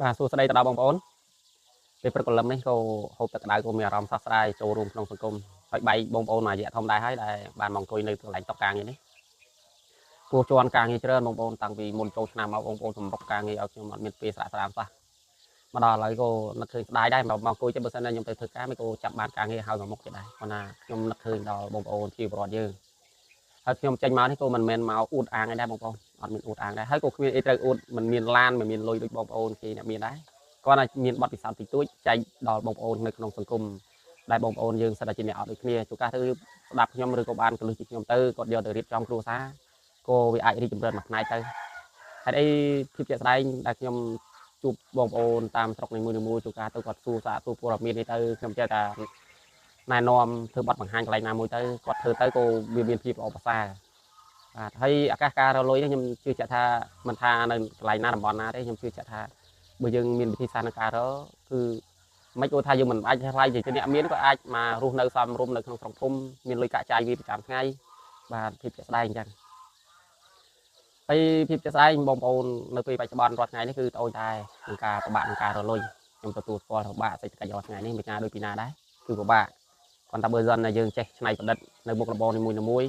បាទសួស្តីទៅដល់បងប្អូនពេលព្រឹកព្រលឹមនេះក៏ហូបទឹកក្តៅក៏មានអារម្មណ៍សោះស្ដាយចូលរួមក្នុងសង្គមហើយបែកបងប្អូនមួយរយៈធំដែរហើយដែលបានមកអង្គុយនៅកន្លែងតុការងារនេះព្រោះជាន់ការងារច្រើនបងប្អូនតាំងពីមុនចូលឆ្នាំមកបងប្អូនសម្រុកការងារឲ្យខ្ញុំអត់មានពេលស្រាកស្រាមសោះមកដល់ឥឡូវក៏នឹកឃើញស្ដាយដែរមកអង្គុយទៅបើសិនណាខ្ញុំទៅធ្វើការមិនក៏ចាប់បានការងារហើយមកមុខទៀតដែរប៉ុន្តែខ្ញុំនឹកឃើញដល់បងប្អូនជាប្រវត្តិយើងហើយខ្ញុំចេញមកនេះក៏មិនមែនមកអួតអាងដែរបងប្អូនអត់មានអួតអាងដែរហើយក៏គ្មានអីត្រូវអួតមិនមានឡានមិនមានលុយដូចបងប្អូនគេអ្នកមានដែរគាត់តែមានបទពិសោធន៍តិចតួចចែកដល់បងប្អូននៅក្នុងសង្គមដែលបងប្អូនយើងសិតតែជាអ្នកអត់ដូចគ្នាជួនកាលទៅស្ដាប់ខ្ញុំឬក៏បានកលឹះពីខ្ញុំទៅគាត់យកទៅរៀបចំគ្រួសារក៏វាអាចរីកចម្រើនមួយផ្នែកទៅហេតុអីភាពជាក់ស្ដែងដែលខ្ញុំជួបបងប្អូនតាមស្រុកនីមួយៗជួនកាលទៅគាត់សួរសារសួរព័ត៌មាននេះទៅខ្ញុំចេះតែណែនាំធ្វើបទបង្ហាញកន្លែងណាមួយទៅគាត់ធ្វើទៅក៏វាមានភាពល្អប្រសើរបាទហើយឱកាសការរលុយនេះខ្ញុំជឿជាក់ថាមិនថានៅកន្លែងណាតំបន់ណាទេខ្ញុំជឿជាក់ថាបើយើងមានវិធីសាស្ត្រក្នុងការរកគឺមិនគួរថាយើងមិនអាចឆ្លៃជាអ្នកមានក៏អាចមករស់នៅសមរម្យនៅក្នុងស្រុកភូមិមានលុយកាក់ចាយវាប្រចាំថ្ងៃបាទភាពជាក់ស្ដែងអញ្ចឹងហើយភាពជាក់ស្ដែងបងប្អូននៅពេលបច្ចុប្បន្នរាល់ថ្ងៃនេះគឺត្អូញតែនឹងការពិបាកនឹងការរលុយខ្ញុំទទួលស្គាល់ថាពិបាកសេដ្ឋកិច្ចរាល់ថ្ងៃនេះមិនណាដូចពីណាដែរគឺពិបាកគាត់ថាបើសិនណាយើងចេះច្នៃប្រឌិតនៅមុខរបរនីមួយៗ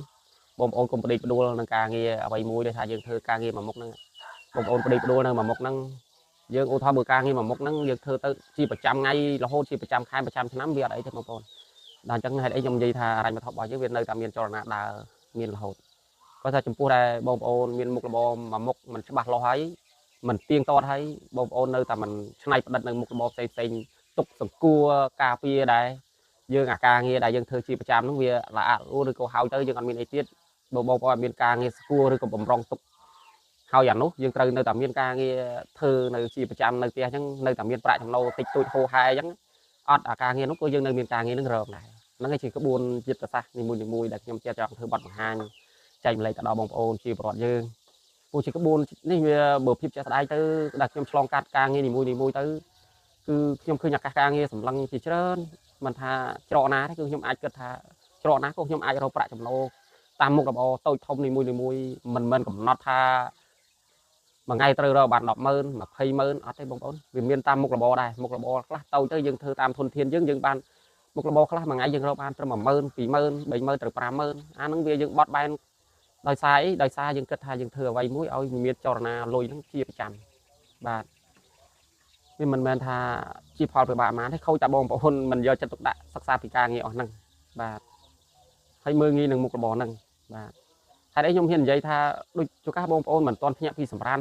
បងប្អូនកុំផ្ដេកផ្ដួលនឹងការងារអ្វីមួយដែលថាយើងធ្វើការងារមួយមុខហ្នឹងបងប្អូនផ្ដេកផ្ដួលនៅមួយមុខហ្នឹងយើងឧទាហរណ៍បើការងារមួយមុខហ្នឹងយើងធ្វើទៅជាប្រចាំថ្ងៃរហូតជាប្រចាំខែប្រចាំឆ្នាំវាអត់អីទេបងប្អូនដល់អញ្ចឹងហេតុអីខ្ញុំនិយាយថារ៉ាញ់វត្ថុរបស់យើងវានៅតែមានចលនាដើរមានរហូតគាត់ថាចំពោះតែបងប្អូនមានមុខរបរមួយមុខមិនច្បាស់លាស់ហើយមិនទៀងទាត់ហើយបងប្អូននៅតែមិនច្នៃប្រឌិតនៅមុខរបរផ្សេងទុកសង្គួរការពារដែរយើងអាការងារដែលយើងធ្វើជាប្រចាំហ្នឹងវាល្អឬក៏ហើយទៅយើងអត់មានអីទៀតបងប្អូនអត់មានការងារស្គាល់ឬក៏បំរុងទុកហើយអានោះយើងត្រូវនៅតែមានការងារធ្វើនៅជាប្រចាំនៅផ្ទះអញ្ចឹងនៅតែមានប្រាក់ចំណូលតិចតួចហូរហែអញ្ចឹងអត់អាការងារនោះក៏យើងនៅមានការងារនឹងរកដែរហ្នឹងឯងជាក្បួនចិត្តសាស្ត្រនីមួយៗដែលខ្ញុំចេះចង់ធ្វើបទបង្ហាញចែកម្លែកទៅដល់បងប្អូនជាប្រវត្តិយើងព្រោះជាក្បួននេះវាបើភាពជាក់ស្ដែងទៅដែលខ្ញុំឆ្លងកាត់ការងារនីមួយទៅគឺខ្ញុំឃើញឱកាសការងារសម្លឹងជាច្រើនមិនថាច្រកណាទេគឺខ្ញុំអាចគិតថាច្រកណាក៏ខ្ញុំអាចរកប្រាក់ចំណូលតាមមុខរបរតូចធំនីមួយមិនមែនកំណត់ថាមួយថ្ងៃត្រូវរកបាន100000 200000អត់ទេបងប្អូនវាមានតាមមុខរបរដែរមុខរបរខ្លះតូចទៅយើងធ្វើតាមធនធានយើងបានមុខរបរខ្លះមួយថ្ងៃយើងរកបានត្រឹម10000 20000 30000ទៅ50000អាហ្នឹងវាយើងបត់បែនដោយសារអីដោយសារយើងគិតថាយើងធ្វើអ្វីមួយឲ្យមានចលនាលុយហ្នឹងជាប្រចាំបាទវាមិនមែនថាជាផលប្របាកប៉ុន្មានទេខូចតែបងប្អូនមិនយកចិត្តទុកដាក់សិក្សាពីការងារអស់ហ្នឹងបាទហើយមើលងាយនឹងមុខរបរហ្នឹងបាទហេតុអីខ្ញុំហ៊ាននិយាយថាដូចជួនកាលបងប្អូនមិនទាន់ភ្ញាក់ពីសម្រាន